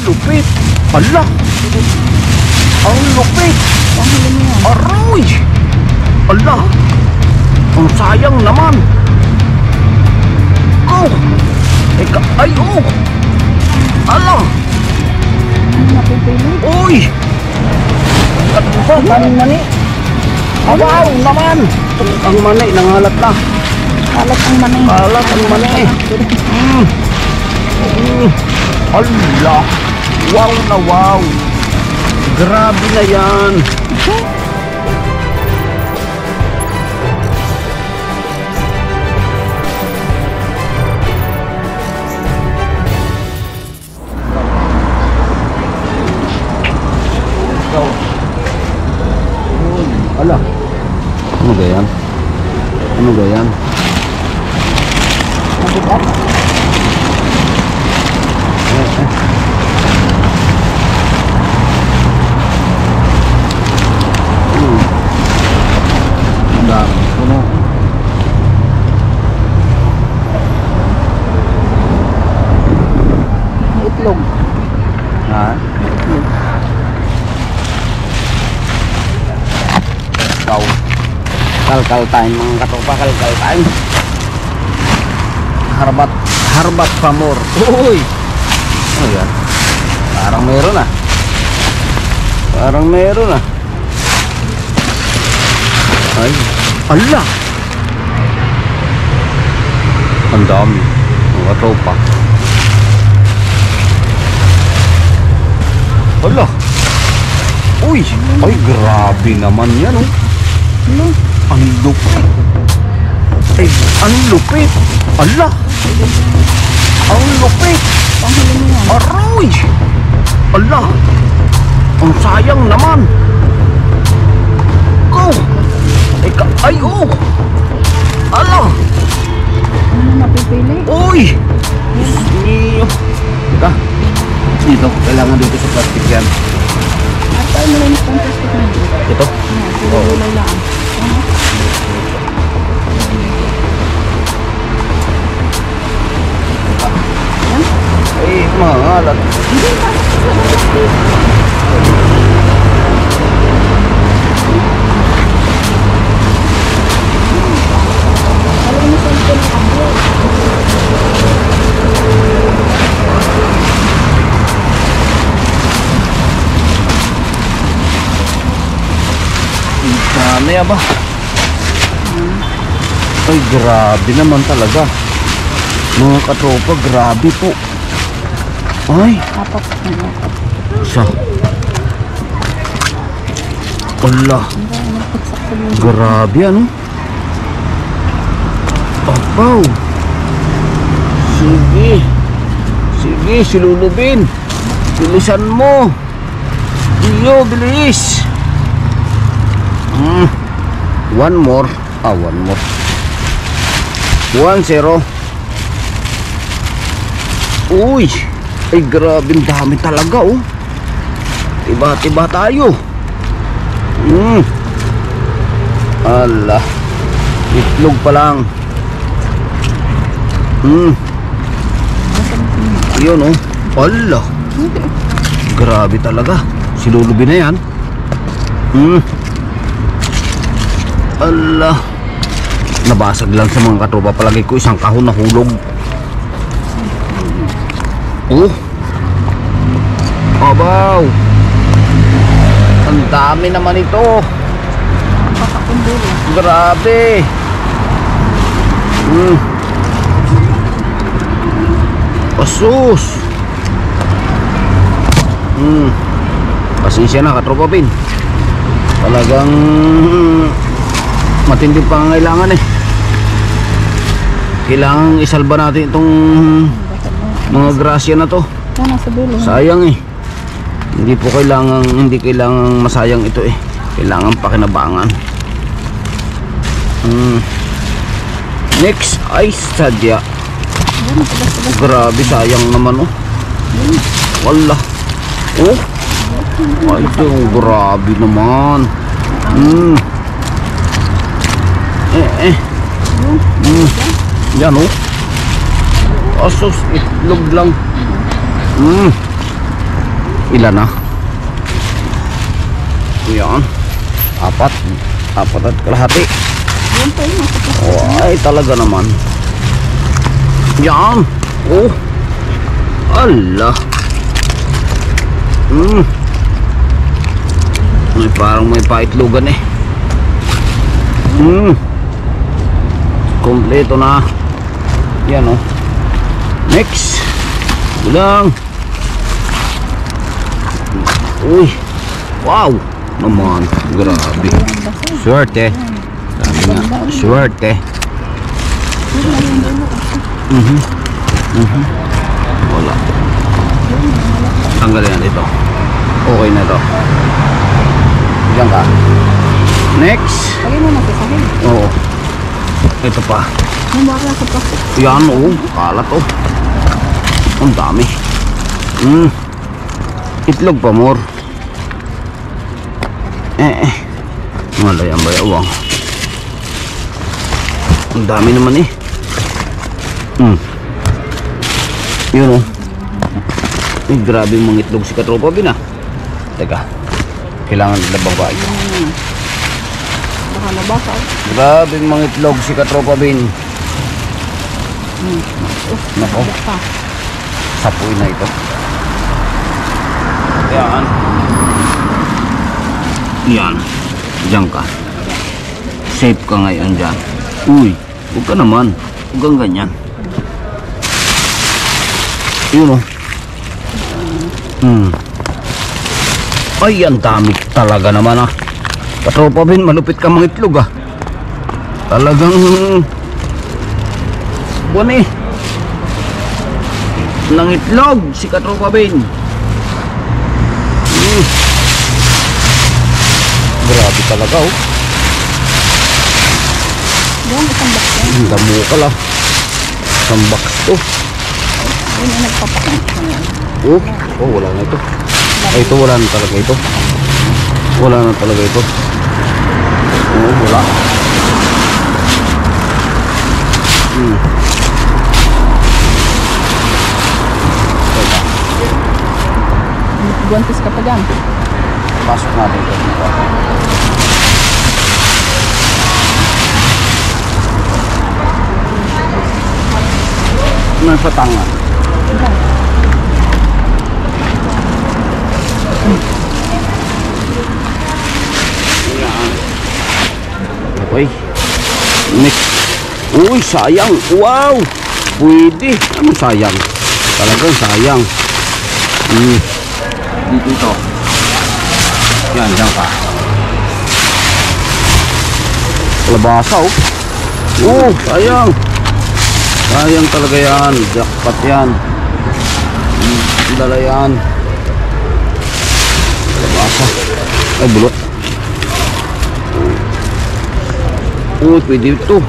lupit. Ala. Ang lupit. Aroy. Ala. Ang sayang naman. Oh. Eka, ay oh. Ala. Uy. Ang mani. Wow naman. Ang mani, nangalat na. Kalat ang mani. Kalat ang mani. Ala. Wow na wow. Grabe na yan. Ala. Ano ba yan? Ano ba yan? Mabigat. Dami. Puno. May itlog. Ha? Itlog. Kalkal time mga katropa, kalkal time. Harbat pamor. Uy. Ano yan? Parang meron ah. Parang meron ah. Ay. Ala. Ang dami mga katropa. Ala. Uy. Ay grabe naman yan oh. Ang lupit. Ay, ang lupit. Ala. Ang lupit. Aroy. Ala. Ang sayang naman. Oh. Eka, ay oh. Ala. Ano napipili? Uy. Iyo. Teka. Dito, kailangan dito sa plastic yan. At tayo nila yung plastic na dito. Ito? Oo. Lang. Ay, mangalat. Ano yan ba? Ay, grabe naman talaga. Mga katropa, grabe po. Ay. Apat. Isa. Ala. Grabe ano? Apaw. Sige. Sige, silulubin. Bilisan mo. Iyo, bilis. One more. One more. 1-0. Uy. Ay grabe, dami talaga oh. Tiba-tiba tayo. Ala. Itlog pa lang. Yun oh. Ala. Grabe talaga. Silulubi na yan. Ala. Nabasag lang sa mga katropa. Palagi ko isang kahon na hulog. Oh. Abaw. Ang dami naman ito. Grabe. Asus. Pasensya na katropa pin. Talagang matinding pangangailangan eh. Kailangan isalba natin itong mga grasya na to. Sayang eh. Hindi kailangan masayang ito eh. Kailangan pakinabangan. Next ay sadya. Grabe, sayang naman oh. Wala. Oh. Ay, ito grabe naman. Yan oh. Asos, itlog lang. Ilan na? Yan. Apat at kalahati. Yan pa yung nakapasok. Oh, ay talaga naman. Yan. Oh. Ala. Parang may paitlugan eh. Kompleto na. Yan oh. Next. Bilang. Uy. Wow. Naman. Grabe. Swerte. Sabi nga. Swerte. Wala. Tanggalin na dito. Okay na to. Diyan ka. Next. Lagyan mo na sa sahin. Oo. Ito pa. Mumara sa plastic. Yan oh. Kalat oh. Ang dami. Itlog pa more. Malay ang bayawang. Ang dami naman eh. Yun oh. Ay, grabe yung mga itlog si Katropa Bin ah. Teka. Kailangan labang ba ito? Baka nabasa. Grabe yung mga itlog si Katropa Bin. Nako. Sapuin na ito. Yan. Yan. Diyan ka. Safe ka ngayon dyan. Uy. Huwag ka naman. Huwag kang ganyan. Yun oh. Ay, ang dami talaga naman ah. Katropa Bin, malupit ka mga itlog ah. Talagang buwan eh. Nang itlog si Katropa Bin. Grabe talaga oh. Yan, isang box yan. Ang damo ka lang. Isang box to. Yun ang nagpapakan. Oh, wala na ito. Ay, ito wala na talaga ito. Wala na talaga ito. Oh, wala. Teka. Guantes ka pa dyan. Pasok natin ito. Nasa tanga. Okay. Next. Uy, sayang. Wow. Pwede. Ano sayang? Talagang sayang. Dito ito. Yan, dyan ka. Labasa oh. Oh, sayang. Sayang talaga yan. Jackpot yan. Dala yan. Labasa. Ay, bulot. Oh, pwede ito.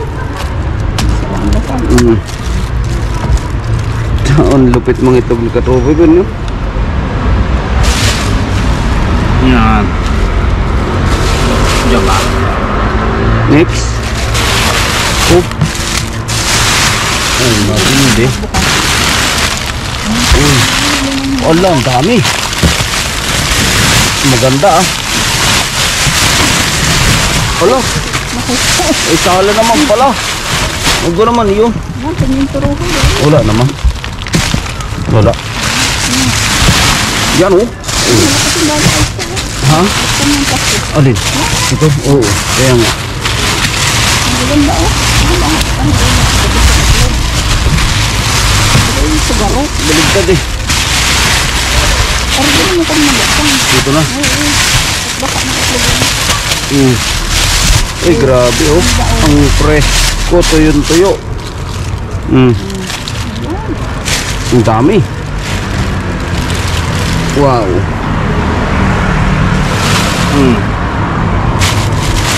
Ang lupit mga itog ni Katropa Bin, no? Yan. Diyan ka. Next. Oh. Ay, matindi. Wala, ang dami. Maganda ah. Wala. Ay, sala naman pala. Huwag ko naman yun. Yan, tingin turo ko. Wala naman. Wala. Yan oh. Ha? Alin? Ito? Oo. Kaya nga. Maganda oh. Ito yung sigaro. Baligtad eh. Parang gano'n mo kami nabakang. Dito na. At baka nakatulog. Ay, grabe oh. Ang presko. Tuyo-tuyo. Ang dami. Wow.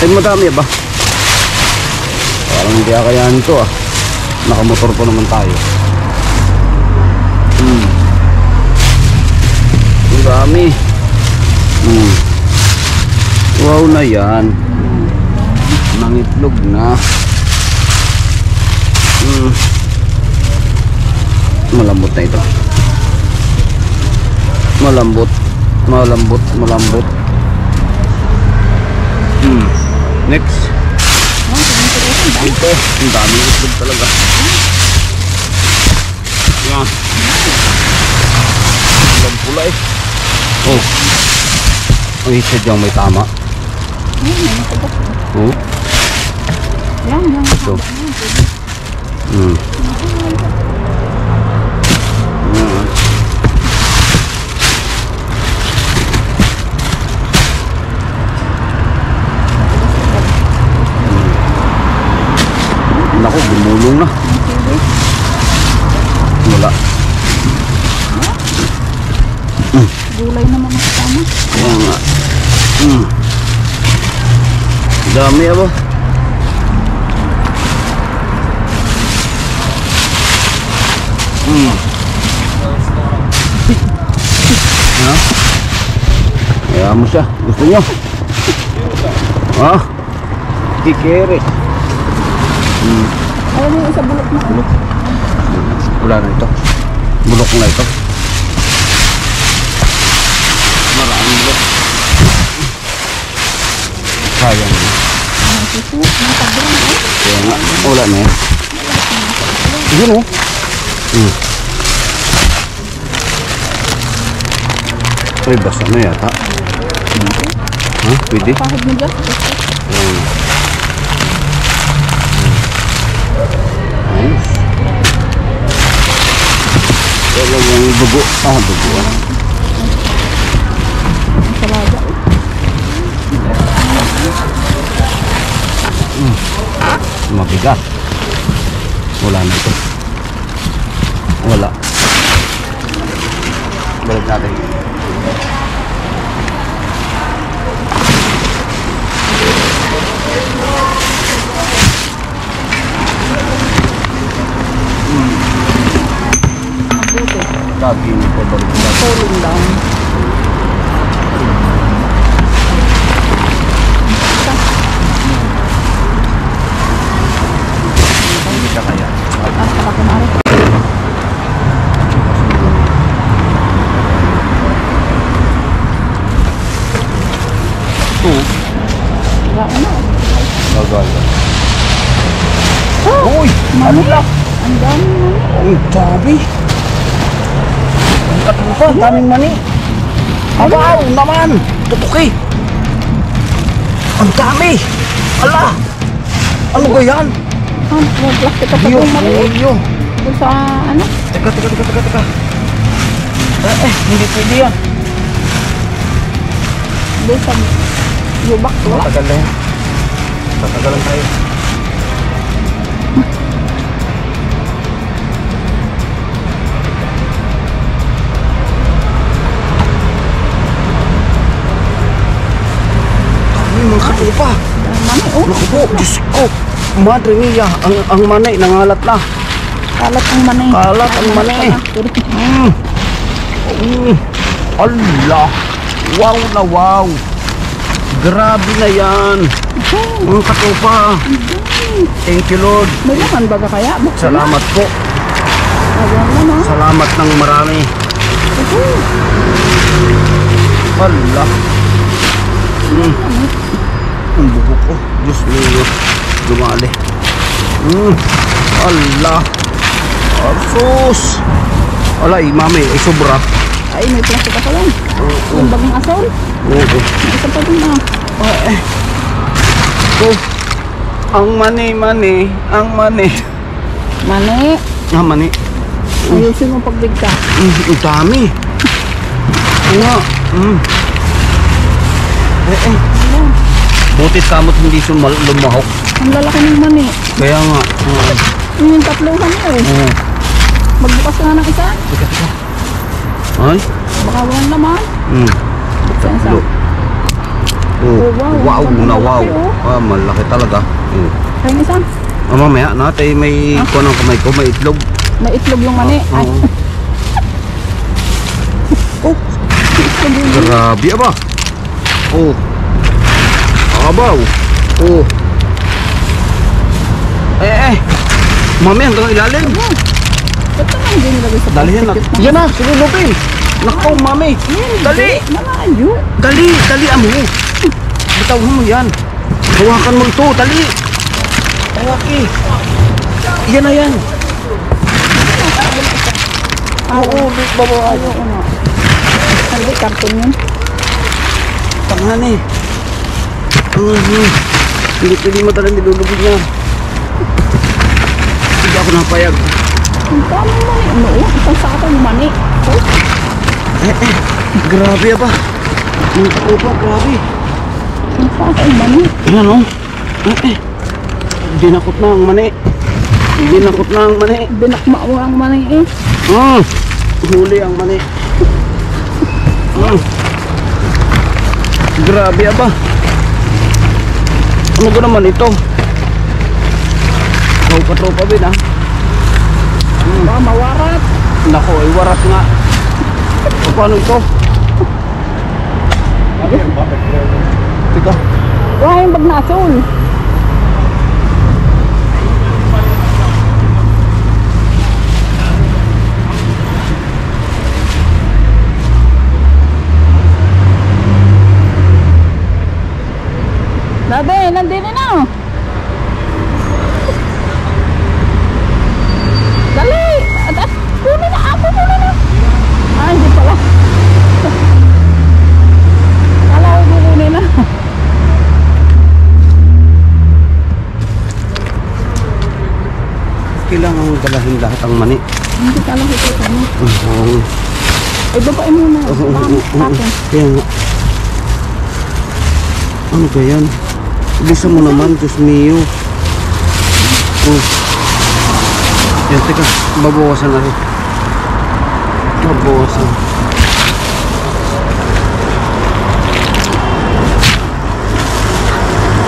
Ay, madami ba? Parang hindi kakayanin ito ah. Nakamotor po naman tayo. Ang dami. Wow na yan. Nangitlog na. Malambot na ito. Malambot. Malambot, malambot. Next. Ito, ang daming itlog talaga. Yan. Ang pula eh. Oh. Ang isa dyan may tama. Oh. Yan. Ito. Yan. Naku, gumulong na. Wala. Gulay naman ang kasama. Kaya nga. Dami ba? Ha? Kaya mo siya. Gusto nyo? Ha? Kikere. Ayun yung isa bulok na. Wala na ito. Bulok na ito. Maraming bulok. Sayang na. Kaya nga. Wala na yan. Yun o. Ay, basa na yata. Ha? Pwede? Pahid mo dyan. Ayos. Talagang dugo. Dugo. Ang salaga. Mabigat. Wala na ito. Wala. Balik natin. Lagi mo pa balik natin. Tulong lang. Hindi ka kaya. Saka kumari. Wala na. Gagal. Uy! Ano lang? Ang dami naman. Ang dami! Ang katupa, ang daming mani. Abaw naman! Tutuki! Ang dami! Ala! Ano ba yan? May plastic ka pa Iyo, kung maliit. iyo. Doon sa ano? Teka. Hindi pwede yan. Doon sa yubak. Wala. Matagal na yan. Tatagalan tayo. Ay, mga katupa. Mami, oh. Naku po, Diyos ko. Madre mia, ang manay, nangalat na. Kalat ang manay. Kalat ang manay. Allah. Wow na wow. Grabe na yan. Mga katupa. Thank you Lord. May laman baga kaya? Buksan na. Salamat po. Ayan na na. Salamat ng marami. Allah. Ang bubok ko. Diyos mio. Dumali. Allah. Arsus. Alay, mami. Ay, sobra. Ay, may plastic ka pa lang. Yung bagong asol. Oo. May isa pa din na. Ang mani. Ang mani. Mani. Mani. Ayusin mo pagbigka. Ang dami. Nga. Butit kamot hindi siya lumahok. Ang lalaki ng mani. Kaya nga. Yun yung tatluhan mo eh. Magbukas ka nga ng isa. Teka. Ay? Baka walang laman. Buksan isa. Wow na wow. Oh. Malaki talaga. Ayun isa. Mamaya natin may kuha ng kamay ko. May itlog. May itlog yung mani. Ay. Itlog yung mani. Grabe ba? Abaw. Mami, hanggang ilalim. Ba't naman hindi nilagay sa Dalihin na. plastic? Yan na, sinulupin. Nako, mami. Dali. Malayo. Dali, dali amo. Bitawan mo yan. Hawakan mo ito, dali. Hawaki. Yan na yan. Oo, baba. Ayoko na. Hindi, karton yun. Tangan eh. Hindi pwede matalang nilulubog niya. Hindi ako napayag. Ang daming mani. Ano, isang saka yung mani. Oh, Grabe ba? Ang tao pa, grabe. isang saka yung mani. Ayan o. Dinakot na ang mani. Dinakot na ang mani. Binakmao ang mani eh. Huli ang mani. Grabe ba? Ano ba naman ito? Tropa-tropa bin ah. Baka mawarat. Nako, ay waras nga. Paano ito? Tika. Wah, yung bag nasol. Labe, nandito na. Dali! Kunin na ako, kunin na. Ah, hindi pala. Kala ko kukunin na. Kailangan dalahin lahat ang mani. Hindi kala ko ito kami. Ay, babae muna. Tapos. Kaya nga. Ano ba yan? Bisa mo naman, Diyos mio. Yan, teka. Babawasan na rin. Babawasan.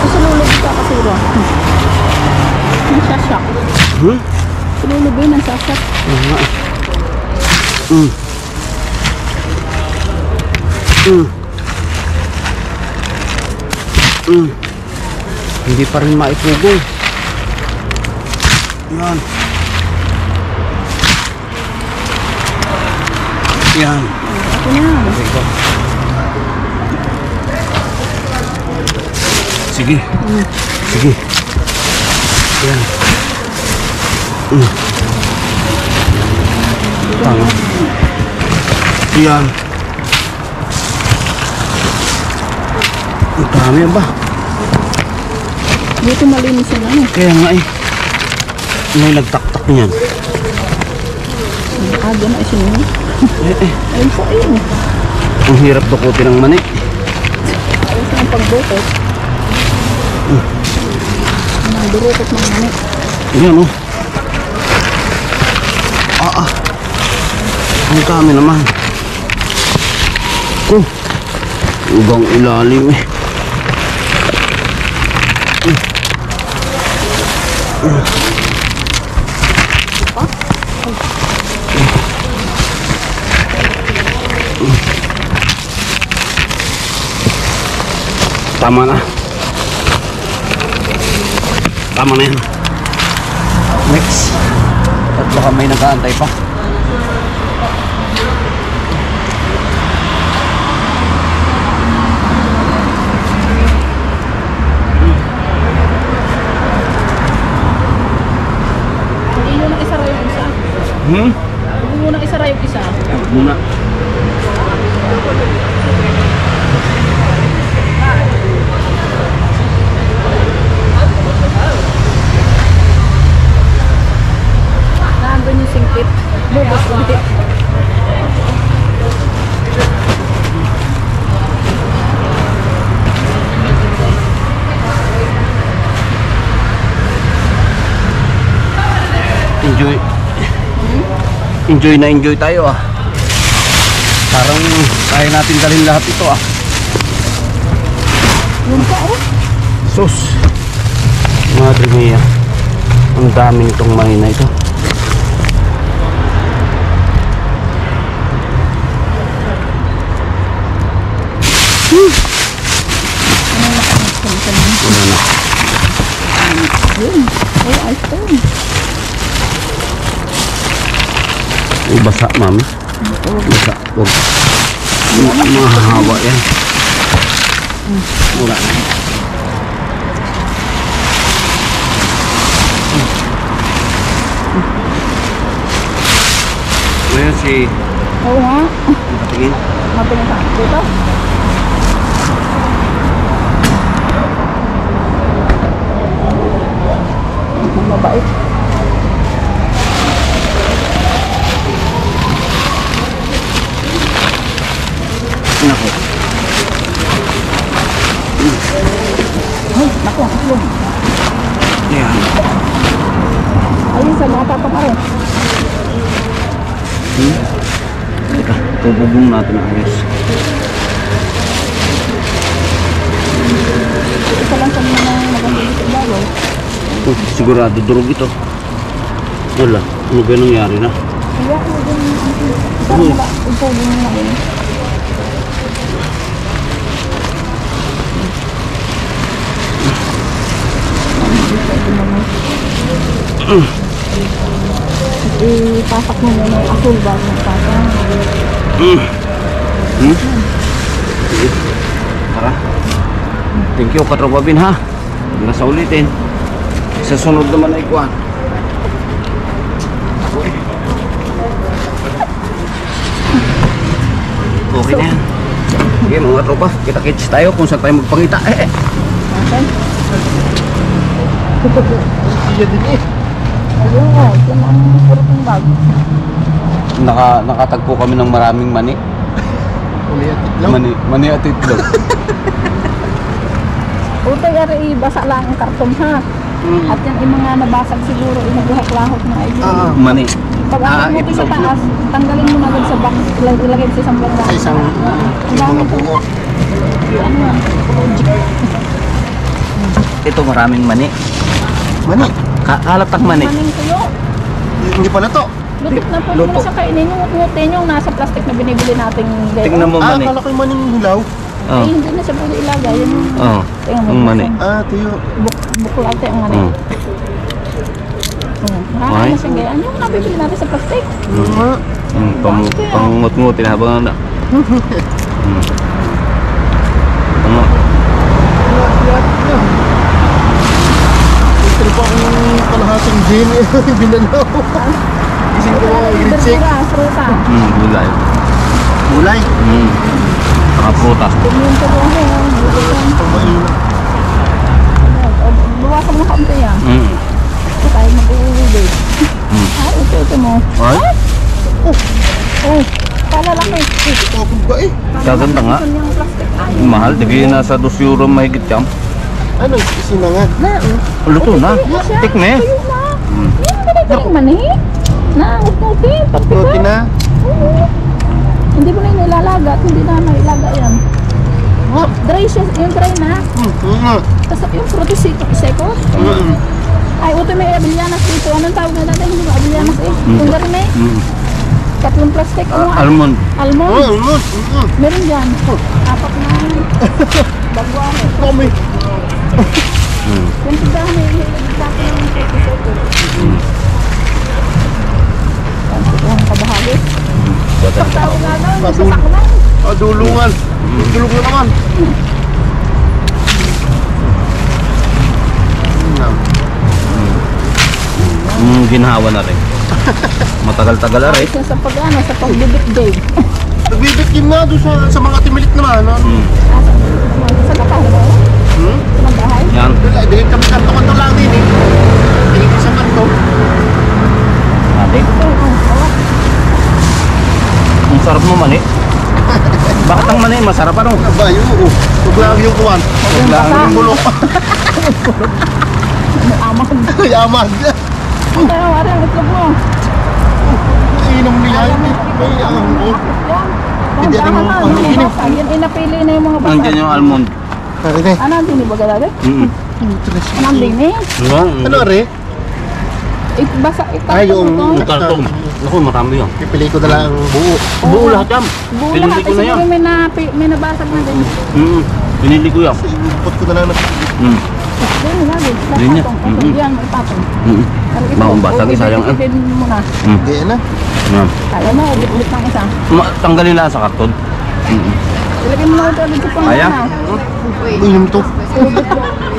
Sululubin ka kasi ba? Nasasak. Sululubin, nasasak. Hindi pa rin maipugol. Yan. Yan. Ako na. Sige. Sige. Yan. Tama. Yan. Ang dami ba? Dito malinis yun ano. Kaya nga eh. May nagtaktak niyan. Aga na isin yun. Ayun po ayun. Ang hirap dukutin ng mani. Ayun sa ang pagdukot. Ang durukot ng mani. Yan oh. Ang dami naman. Ubang ilalim eh. Tama na. Tama na yan. Next. At baka may nag-aantay pa. Hindi mo na isara yung isa. Hindi mo na isara yung isa. Muna. Nandun yung singkit. Bubos ulit. Enjoy. Enjoy na enjoy tayo ah. Parang kaya natin dalhin lahat ito ah. Yung pa oh. Sus. Madre mia. Ang daming itong mani na ito. Wala na. Yun. Ay, ayos to. Basa, mami. Huwag. Mahahawa yan. Wala na. Ngayon si... Oo nga. Patingin. Matingin sa dito. Mabait. Nako. Ay, naku, itlog. Yan. Ayun sa mga papakarin. Teka, tubugong natin ang ayos. Isa lang sa mga magandang dito bago. Sigurado durog ito. Wala. Ano ba nangyari na? Kaya ko din ang wala. Ito din na yun. Ipasak mo muna yung asul bago magpasang. Sige. Tara. Thank you, Katrobabin ha. Huwag na sa ulitin. Sa sunod naman ay kuhan. Okay na yan. Sige mga tropa, kita-kits tayo kung saan tayo magpangita. Okay? Iya din eh. Ayun nga, ito na ang purot ng bag. Nakatagpo kami ng maraming mani. Uli at itlaw. Mani at itlog. Utay ari basa lang ang karton ha. At yan yung mga nabasag siguro inaguhak-lahok na ay. Mani. Pag anak mo ito sa itlog taas, tanggalin mo na agad sa box, ilagay sa isang bag. Sa isang mga bungo. Ano yan? Ito maraming mani. Mani. Halatang mani. Maning tuyo. Hindi pala to. Lutok na po Luto. naman sa kainin yung ngutin yung nasa plastic na binibili nating gayon. Tingnan mo mani. Akala ko yung maning hilaw. Oh. Ay, hindi na siya pwede ilagay. Yun yung, Oh. tingnan mo. Ang mani. Tuyo. Bukol ate ang mani. Oh. Marami Ay. na siyang gayon. Yung nabibili natin sa plastic. Nga. Pangungot-ngutin habang ano. Ito pa akong kalahating gin eh. Binalaw. Ising ko mga grade 6. Verdura, fruta. Gulay. Gulay. Saka prutas. Tingin ko doon eh. Pamainit. Bawasan mo na kaunti yan. Ito tayo mag-uulid. Ito mo. Ay? Oh, kalalaki. Ito ako ba eh. Gaganda nga. Ito yung plastic. Ay, Mahal. Digi nasa 2 euro mahigit yan. Ano? Isinangag. Luto na. siya. Tikme. Ayun na. Yan, binagaling mani. Na, uti. Protein na. Hindi mo na yun ilalaga at hindi na mailaga yan. Dry siya, yung dry na. Tapos yung fruit seko. Ay, uto may abilyanas dito. Anong tawag na natin? Hindi mo abilyanas eh. Yung garime. Tatlong plastic. Almond. Almond. Almond. Meron dyan. Apat na. Bagwan eh. Kami. Yung tindahan eh. Dati yung seko. Ang kabahagi. Pagtawag nga lang, nasasak na. Dulungan. Dulong na naman. Ginhawa na rin. Matagal-tagal na rin. Ayos na sa pag-ano, sa pagbibit day. Nagbibitkin na doon sa mga timilit naman. Sa kapal mo? Sa magbahay? Yan. Dahil kami kanto-kanto lang din eh. Tingin sa kanto. Ate. Ang sarap mo mani. Bakit ang mani? Masarap ano? Abayo, oo. Huwag lang yung kuwan. Huwag lang Yung bulok. Amag. Yaman. Pero wala ang itlog mo. Inom niya. May ang mo. Hindi Yan. ating Yan. ang inom. Yan inapili na yung mga basa. Nandiyan yung almond. Pare ne. Ano ang dini ba galari? Ano ang dini? Ano re? Basa ito. Ay, yung- Kartong. Naku, marami yan. Pipili ko na lang ang buo. Buo lahat yan. Buo Pinili lahat. ko na yan. Siguro may nabasag na din. Pinili ko yan. Inupot ko na lang na. Din lagi. Din niya. Patong. Yan, may patong. Pero ito, Bawang basag, sayang. ibig mo na. Hindi na. Yan. Kaya mo, ubit ng isa. Tanggalin lang sa karton. Ilagay mo na ito ulit sa pang Kaya? Inom to.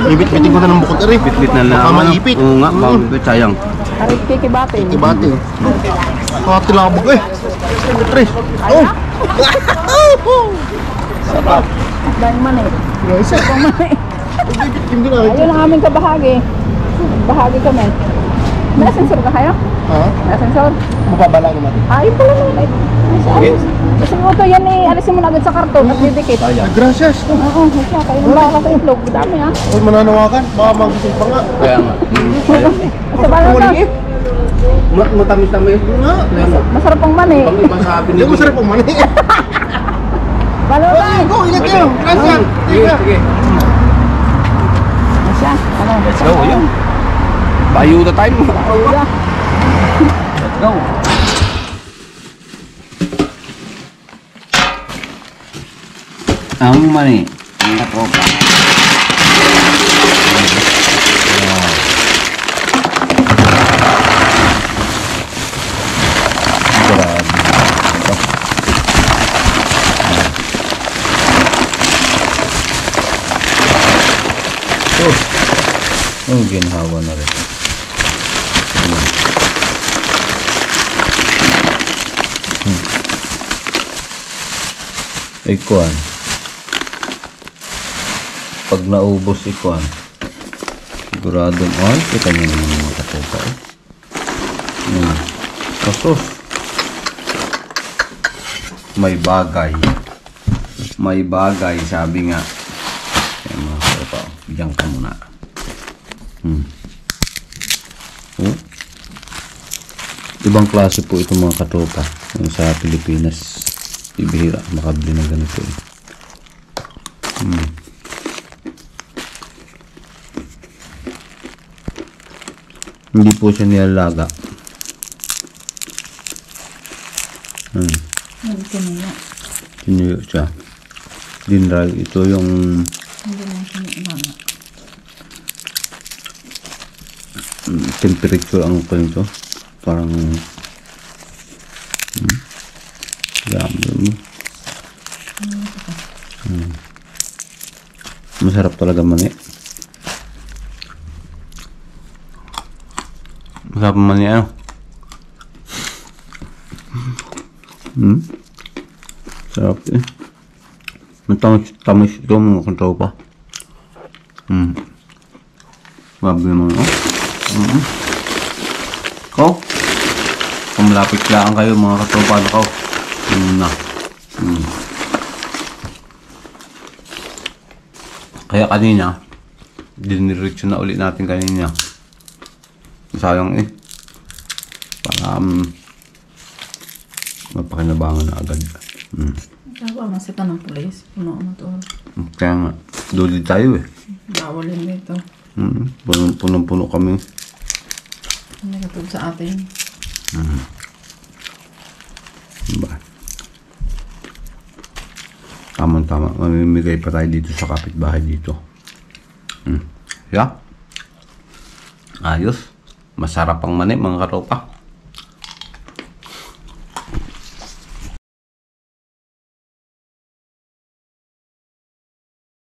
Ibit-bitin ko na ng bukod ari. Bit-bit na lang. Baka maipit. Oo nga, bit sayang. Arit kikibatin. Ibati. Tilabog eh. Tres. Oh! Sarap. Dahil man eh. Yes. Pang man eh. Ibit-bitin ko na. Ayun ang aming kabahagi. Bahagi kami. May sensor ka kayo? Ha? May sensor? Mapabala naman. Ayun pala naman eh. Ayos. Kasi mo ito yan eh. Alisin mo na agad sa karton at didikit. Gracias. Oo, siya. Kayo nang baka sa itlog. Dami ha. Huwag mananawakan. Baka magising pa nga. Kaya nga. Sayang. Sa balo na. Matamis-tamis. Nga. Masarap ang mani. Pag iba sabi Hindi masarap ang mani. Balo na. Go, ingat kayo. Gracias. Sige, sige. Siya. Ano? Let's go, yun. Bayuda time. Ayuda. Let's go. Ang mani. Ang katropa. Oh, ginhawa na rin. Ikuan. Pag naubos ikuan, siguradong, ay, kita nyo naman mga katopa. Kasos. May bagay. May bagay, sabi nga. Kaya mga katopa, bigyan ka muna. Oh. Ibang klase po ito mga katopa. Yung sa Pilipinas, ibihira makabili ng ganito eh. Hindi po siya nilalaga. Tinuyo siya. Dinral. Ito yung temperature ang nito. Parang masarap talaga mani. Masarap mani ano? Sarap eh. Matamis ito mga kantaw pa. Grabe naman oh. Ko? Kung malapit lang kayo mga katropa ko. Na. Kaya kanina, diniretso na ulit natin kanina. Sayang eh. Para mapakinabangan na agad. Dawa, masita ng place. Puno na to. Kaya nga, duli tayo eh. Bawalin dito. Punong-puno kami. Hindi katulad sa atin. Diba? Tama-tama. Mamimigay pa tayo dito sa kapitbahay dito. Yeah. Ayos. Masarap ang mani mga katropa.